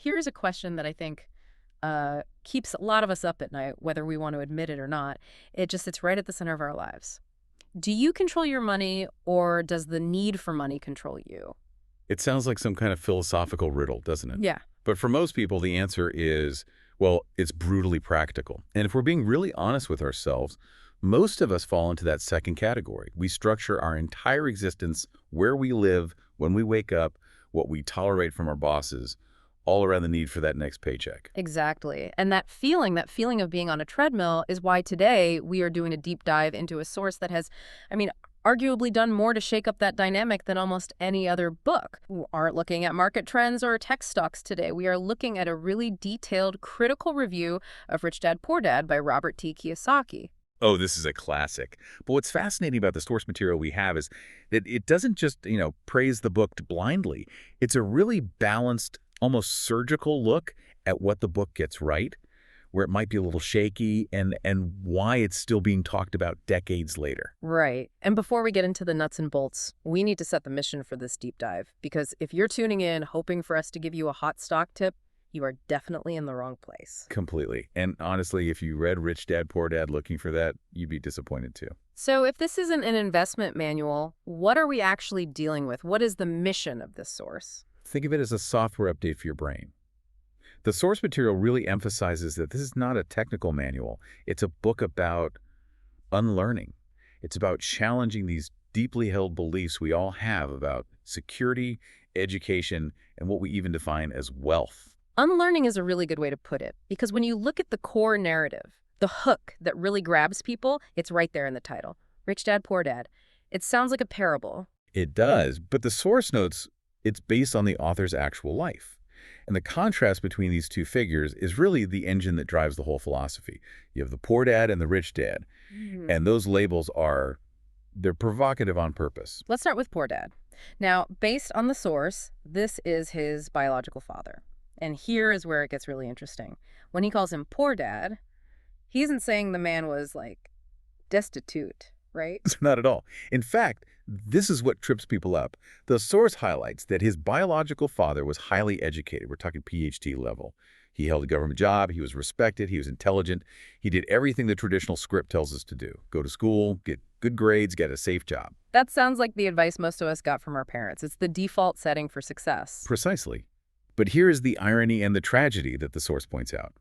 Here's a question that I think keeps a lot of us up at night, whether we want to admit it or not. It just sits right at the center of our lives. Do you control your money, or does the need for money control you? It sounds like some kind of philosophical riddle, doesn't it? Yeah. But for most people, the answer is, well, it's brutally practical. And if we're being really honest with ourselves, most of us fall into that second category. We structure our entire existence, where we live, when we wake up, what we tolerate from our bosses, all around the need for that next paycheck. Exactly. And that feeling of being on a treadmill is why today we are doing a deep dive into a source that has, I mean, arguably done more to shake up that dynamic than almost any other book. We aren't looking at market trends or tech stocks today. We are looking at a really detailed, critical review of Rich Dad Poor Dad by Robert T. Kiyosaki. Oh, this is a classic. But what's fascinating about the source material we have is that it doesn't just, praise the book blindly. It's a really balanced, almost surgical look at what the book gets right, where it might be a little shaky, and why it's still being talked about decades later. Right. And before we get into the nuts and bolts, we need to set the mission for this deep dive. Because if you're tuning in hoping for us to give you a hot stock tip, you are definitely in the wrong place. Completely. And honestly, if you read Rich Dad, Poor Dad looking for that, you'd be disappointed too. So if this isn't an investment manual, what are we actually dealing with? What is the mission of this source? Think of it as a software update for your brain. The source material really emphasizes that this is not a technical manual. It's a book about unlearning. It's about challenging these deeply held beliefs we all have about security, education, and what we even define as wealth. Unlearning is a really good way to put it, because when you look at the core narrative, the hook that really grabs people, it's right there in the title. Rich Dad, Poor Dad. It sounds like a parable. It does, but the source notes it's based on the author's actual life. And the contrast between these two figures is really the engine that drives the whole philosophy. You have the poor dad and the rich dad, and those labels they're provocative on purpose. Let's start with Poor Dad. Now, based on the source, this is his biological father. And here is where it gets really interesting. When he calls him Poor Dad, he isn't saying the man was, like, destitute, right? Not at all. In fact, this is what trips people up. The source highlights that his biological father was highly educated. We're talking PhD level. He held a government job. He was respected. He was intelligent. He did everything the traditional script tells us to do. Go to school, get good grades, get a safe job. That sounds like the advice most of us got from our parents. It's the default setting for success. Precisely. But here is the irony and the tragedy that the source points out.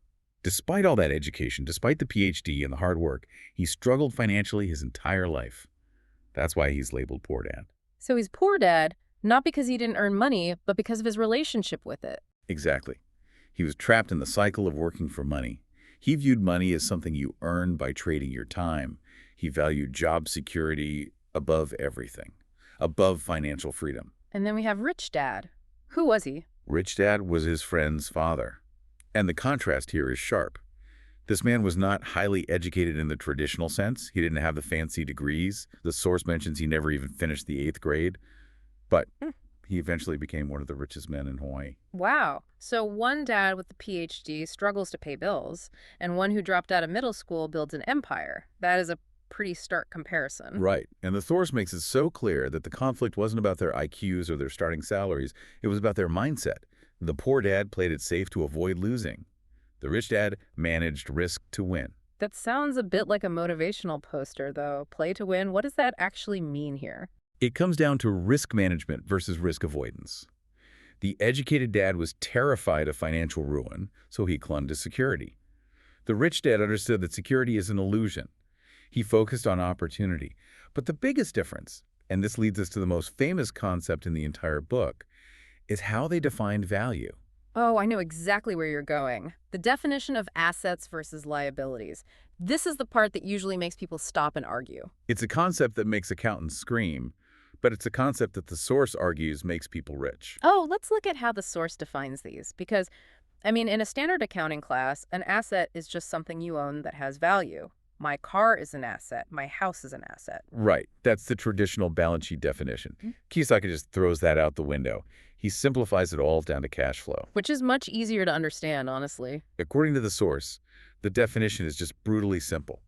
Despite all that education, despite the PhD and the hard work, he struggled financially his entire life. That's why he's labeled Poor Dad. So he's Poor Dad, not because he didn't earn money, but because of his relationship with it. Exactly. He was trapped in the cycle of working for money. He viewed money as something you earn by trading your time. He valued job security above everything, above financial freedom. And then we have Rich Dad. Who was he? Rich Dad was his friend's father. And the contrast here is sharp. This man was not highly educated in the traditional sense. He didn't have the fancy degrees. The source mentions he never even finished the 8th grade. But he eventually became one of the richest men in Hawaii. Wow. So one dad with the PhD struggles to pay bills, and one who dropped out of middle school builds an empire. That is a pretty stark comparison. Right. And the source makes it so clear that the conflict wasn't about their IQs or their starting salaries. It was about their mindset. The poor dad played it safe to avoid losing. The rich dad managed risk to win. That sounds a bit like a motivational poster, though. Play to win. What does that actually mean here? It comes down to risk management versus risk avoidance. The educated dad was terrified of financial ruin, so he clung to security. The rich dad understood that security is an illusion. He focused on opportunity. But the biggest difference, and this leads us to the most famous concept in the entire book, is how they defined value. Oh, I know exactly where you're going. The definition of assets versus liabilities. This is the part that usually makes people stop and argue. It's a concept that makes accountants scream, but it's a concept that the source argues makes people rich. Oh, let's look at how the source defines these. Because, in a standard accounting class, an asset is just something you own that has value. My car is an asset. My house is an asset. Right. That's the traditional balance sheet definition. Kiyosaki just throws that out the window. He simplifies it all down to cash flow. Which is much easier to understand, honestly. According to the source, the definition is just brutally simple.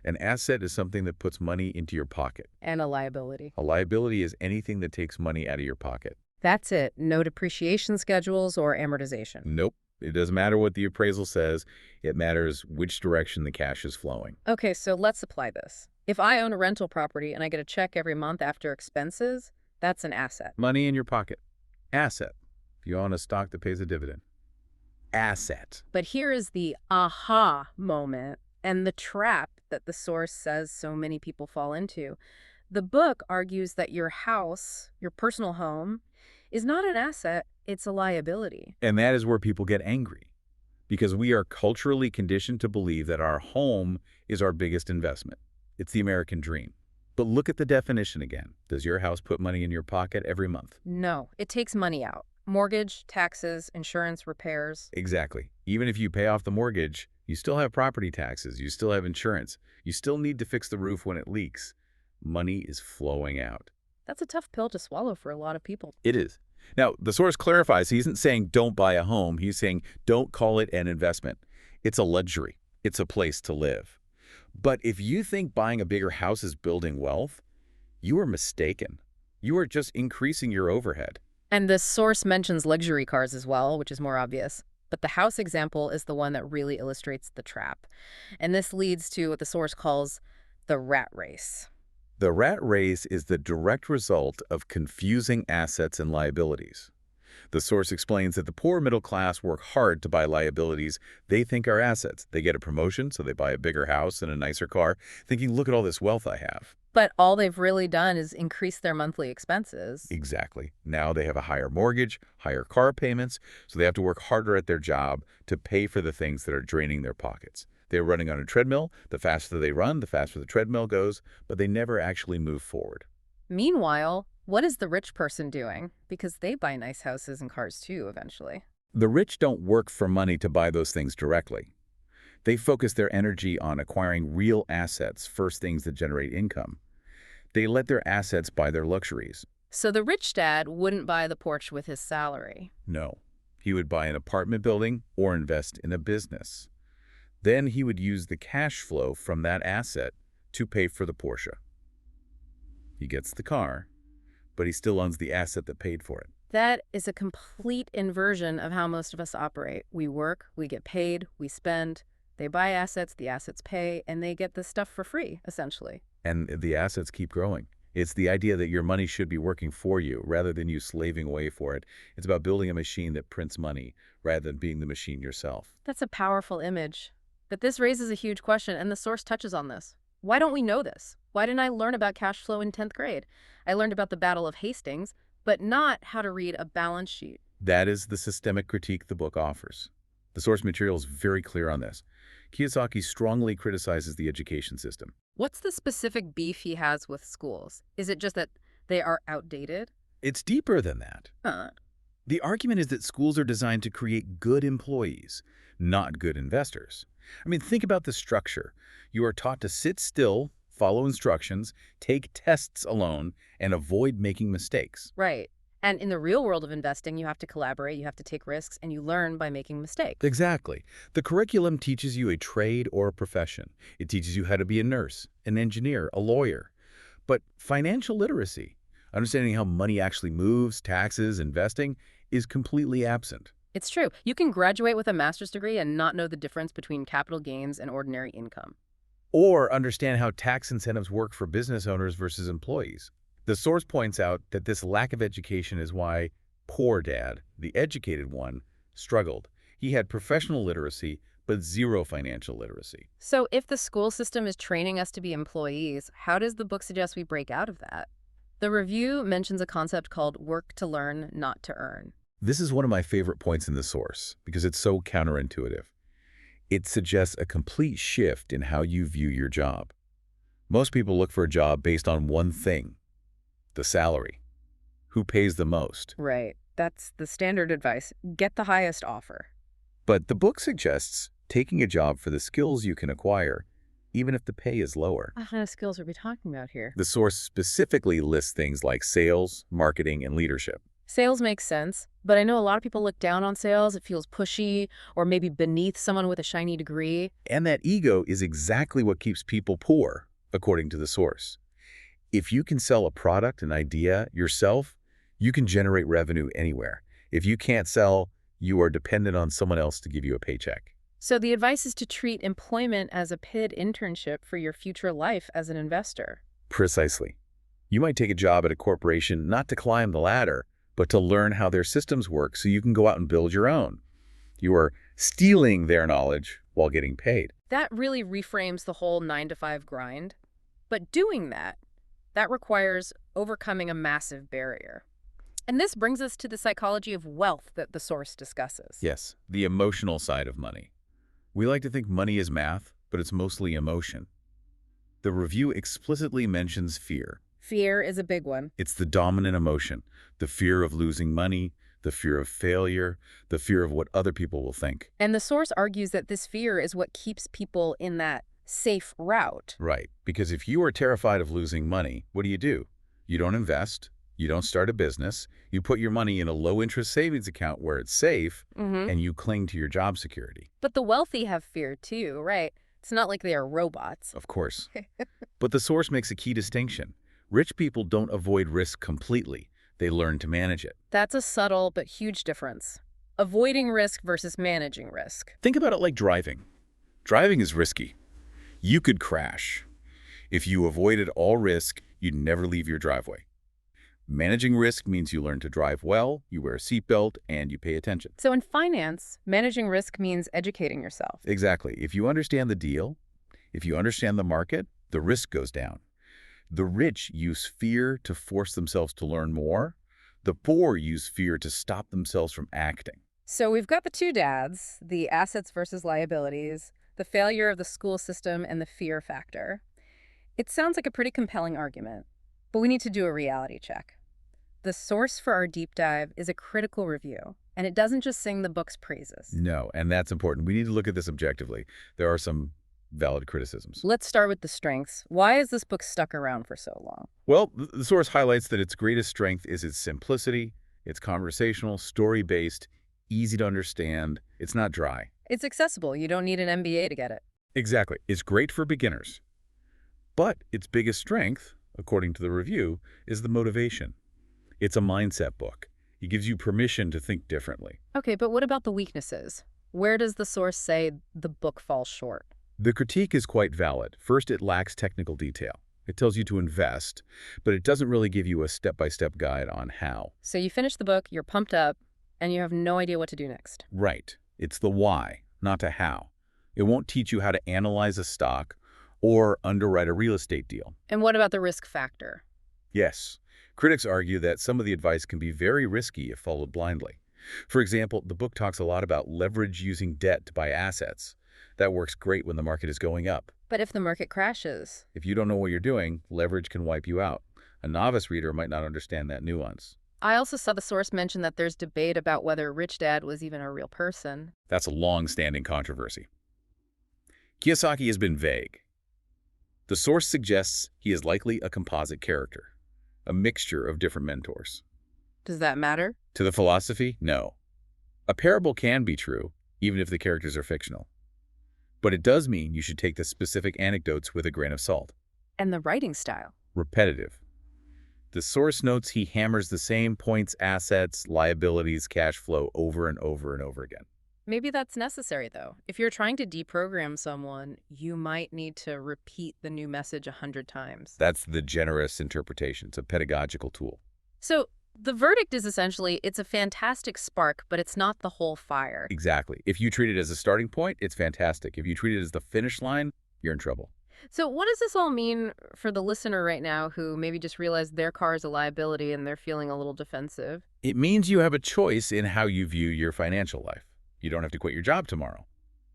An asset is something that puts money into your pocket. And a liability. A liability is anything that takes money out of your pocket. That's it. No depreciation schedules or amortization. Nope. It doesn't matter what the appraisal says. It matters which direction the cash is flowing. Okay, so let's apply this. If I own a rental property and I get a check every month after expenses, that's an asset. Money in your pocket. Asset. If you own a stock that pays a dividend. Asset. But here is the aha moment and the trap that the source says so many people fall into. The book argues that your house, your personal home, is not an asset, it's a liability. And that is where people get angry. Because we are culturally conditioned to believe that our home is our biggest investment. It's the American dream. But look at the definition again. Does your house put money in your pocket every month? No, it takes money out. Mortgage, taxes, insurance, repairs. Exactly. Even if you pay off the mortgage, you still have property taxes, you still have insurance, you still need to fix the roof when it leaks. Money is flowing out. That's a tough pill to swallow for a lot of people. It is. Now, the source clarifies he isn't saying don't buy a home. He's saying don't call it an investment. It's a luxury. It's a place to live. But if you think buying a bigger house is building wealth, you are mistaken. You are just increasing your overhead. And the source mentions luxury cars as well, which is more obvious. But the house example is the one that really illustrates the trap. And this leads to what the source calls the rat race. The rat race is the direct result of confusing assets and liabilities. The source explains that the poor middle class work hard to buy liabilities they think are assets. They get a promotion, so they buy a bigger house and a nicer car, thinking, look at all this wealth I have. But all they've really done is increase their monthly expenses. Exactly. Now they have a higher mortgage, higher car payments, so they have to work harder at their job to pay for the things that are draining their pockets. They're running on a treadmill. The faster they run, the faster the treadmill goes, but they never actually move forward. Meanwhile, what is the rich person doing? Because they buy nice houses and cars too, eventually. The rich don't work for money to buy those things directly. They focus their energy on acquiring real assets, first things that generate income. They let their assets buy their luxuries. So the rich dad wouldn't buy the Porsche with his salary. No, he would buy an apartment building or invest in a business. Then he would use the cash flow from that asset to pay for the Porsche. He gets the car, but he still owns the asset that paid for it. That is a complete inversion of how most of us operate. We work, we get paid, we spend. They buy assets, the assets pay, and they get the stuff for free, essentially. And the assets keep growing. It's the idea that your money should be working for you rather than you slaving away for it. It's about building a machine that prints money rather than being the machine yourself. That's a powerful image. But this raises a huge question, and the source touches on this. Why don't we know this? Why didn't I learn about cash flow in 10th grade? I learned about the Battle of Hastings, but not how to read a balance sheet. That is the systemic critique the book offers. The source material is very clear on this. Kiyosaki strongly criticizes the education system. What's the specific beef he has with schools? Is it just that they are outdated? It's deeper than that. Huh. The argument is that schools are designed to create good employees, not good investors. I mean, think about the structure. You are taught to sit still, follow instructions, take tests alone, and avoid making mistakes. Right. And in the real world of investing, you have to collaborate, you have to take risks, and you learn by making mistakes. Exactly. The curriculum teaches you a trade or a profession. It teaches you how to be a nurse, an engineer, a lawyer. But financial literacy, understanding how money actually moves, taxes, investing, is completely absent. It's true. You can graduate with a master's degree and not know the difference between capital gains and ordinary income. Or understand how tax incentives work for business owners versus employees. The source points out that this lack of education is why poor dad, the educated one, struggled. He had professional literacy, but zero financial literacy. So if the school system is training us to be employees, how does the book suggest we break out of that? The review mentions a concept called work to learn, not to earn. This is one of my favorite points in the source because it's so counterintuitive. It suggests a complete shift in how you view your job. Most people look for a job based on one thing: the salary. Who pays the most? Right. That's the standard advice. Get the highest offer. But the book suggests taking a job for the skills you can acquire, even if the pay is lower. What kind of skills are we talking about here? The source specifically lists things like sales, marketing, and leadership. Sales makes sense, but I know a lot of people look down on sales. It feels pushy or maybe beneath someone with a shiny degree. And that ego is exactly what keeps people poor, according to the source. If you can sell a product, an idea, yourself, You can generate revenue anywhere. If you can't sell, you are dependent on someone else to give you a paycheck. So the advice is to treat employment as a paid internship for your future life as an investor. Precisely. You might take a job at a corporation not to climb the ladder, but to learn how their systems work so you can go out and build your own. You are stealing their knowledge while getting paid. That really reframes the whole 9 to 5 grind. But doing that requires overcoming a massive barrier. And this brings us to the psychology of wealth that the source discusses. Yes, the emotional side of money. We like to think money is math, but it's mostly emotion. The review explicitly mentions fear. Fear is a big one. It's the dominant emotion, the fear of losing money, the fear of failure, the fear of what other people will think. And the source argues that this fear is what keeps people in that safe route. Right, because if you are terrified of losing money, what do? You don't invest, you don't start a business, you put your money in a low-interest savings account where it's safe, and you cling to your job security. But the wealthy have fear too, right? It's not like they are robots. Of course. But the source makes a key distinction. Rich people don't avoid risk completely. They learn to manage it. That's a subtle but huge difference. Avoiding risk versus managing risk. Think about it like driving. Driving is risky. You could crash. If you avoided all risk, you'd never leave your driveway. Managing risk means you learn to drive well, you wear a seatbelt, and you pay attention. So in finance, managing risk means educating yourself. Exactly. If you understand the deal, if you understand the market, the risk goes down. The rich use fear to force themselves to learn more. The poor use fear to stop themselves from acting. So we've got the two dads, the assets versus liabilities, the failure of the school system, and the fear factor. It sounds like a pretty compelling argument, but we need to do a reality check. The source for our deep dive is a critical review, and it doesn't just sing the book's praises. No, and that's important. We need to look at this objectively. There are some valid criticisms. Let's start with the strengths. Why has this book stuck around for so long? Well, the source highlights that its greatest strength is its simplicity. It's conversational, story-based, easy to understand. It's not dry. It's accessible. You don't need an MBA to get it. Exactly. It's great for beginners. But its biggest strength, according to the review, is the motivation. It's a mindset book. It gives you permission to think differently. Okay, but what about the weaknesses? Where does the source say the book falls short? The critique is quite valid. First, it lacks technical detail. It tells you to invest, but it doesn't really give you a step-by-step guide on how. So you finish the book, you're pumped up, and you have no idea what to do next. Right. It's the why, not the how. It won't teach you how to analyze a stock or underwrite a real estate deal. And what about the risk factor? Yes. Critics argue that some of the advice can be very risky if followed blindly. For example, the book talks a lot about leverage using debt to buy assets. That works great when the market is going up. But if the market crashes? If you don't know what you're doing, leverage can wipe you out. A novice reader might not understand that nuance. I also saw the source mention that there's debate about whether Rich Dad was even a real person. That's a long-standing controversy. Kiyosaki has been vague. The source suggests he is likely a composite character, a mixture of different mentors. Does that matter? To the philosophy, no. A parable can be true, even if the characters are fictional. But it does mean you should take the specific anecdotes with a grain of salt. And the writing style? Repetitive. The source notes he hammers the same points, assets, liabilities, cash flow over and over and over again. Maybe that's necessary, though. If you're trying to deprogram someone, you might need to repeat the new message 100 times. That's the generous interpretation. It's a pedagogical tool. So the verdict is essentially it's a fantastic spark, but it's not the whole fire. Exactly. If you treat it as a starting point, it's fantastic. If you treat it as the finish line, you're in trouble. So what does this all mean for the listener right now who maybe just realized their car is a liability and they're feeling a little defensive? It means you have a choice in how you view your financial life. You don't have to quit your job tomorrow,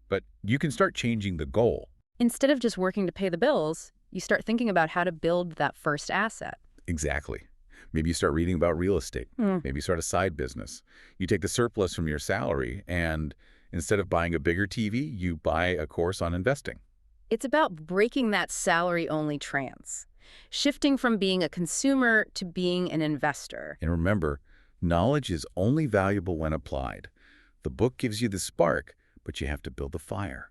but you can start changing the goal. Instead of just working to pay the bills, you start thinking about how to build that first asset. Exactly. Maybe you start reading about real estate. Maybe you start a side business. You take the surplus from your salary and instead of buying a bigger TV, you buy a course on investing. It's about breaking that salary-only trance, shifting from being a consumer to being an investor. And remember, knowledge is only valuable when applied. The book gives you the spark, but you have to build the fire.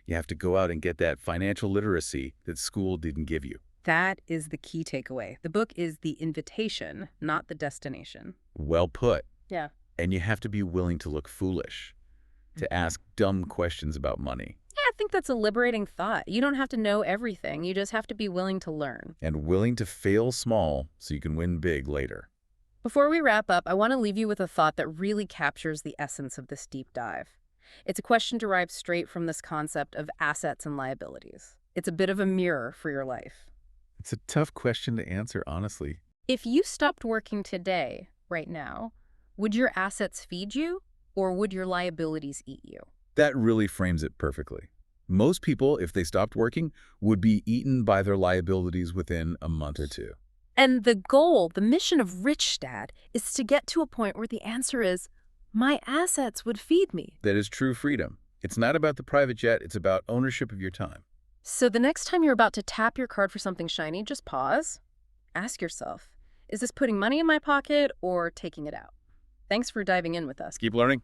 You have to go out and get that financial literacy that school didn't give you. That is the key takeaway. The book is the invitation, not the destination. Well put. Yeah. And you have to be willing to look foolish, to ask dumb questions about money. Yeah, I think that's a liberating thought. You don't have to know everything. You just have to be willing to learn. And willing to fail small so you can win big later. Before we wrap up, I want to leave you with a thought that really captures the essence of this deep dive. It's a question derived straight from this concept of assets and liabilities. It's a bit of a mirror for your life. It's a tough question to answer, honestly. If you stopped working today, right now, would your assets feed you or would your liabilities eat you? That really frames it perfectly. Most people, if they stopped working, would be eaten by their liabilities within a month or two. And the goal, the mission of Rich Dad, is to get to a point where the answer is, my assets would feed me. That is true freedom. It's not about the private jet, it's about ownership of your time. So the next time you're about to tap your card for something shiny, just pause. Ask yourself, is this putting money in my pocket or taking it out? Thanks for diving in with us. Keep learning.